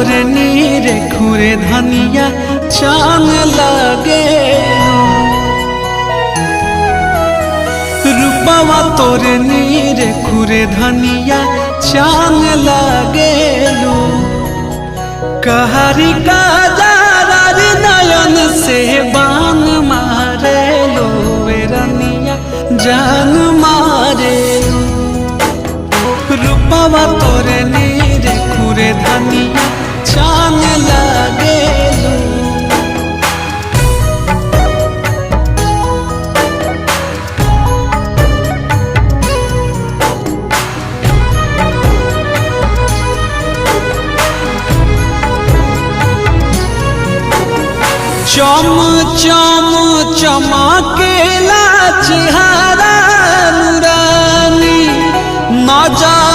तोरे नीरे खुरे धनिया चांद लागे रूपवा तोरे नीरे खुरे धनिया चांद लागे कहारी का जारी नयन से बान मारे लो रनिया जान मारे रूपवा तोरे नीरे खुरे धनिया चांद लागे चम चम चमकेला चेहरा नूरानी नजर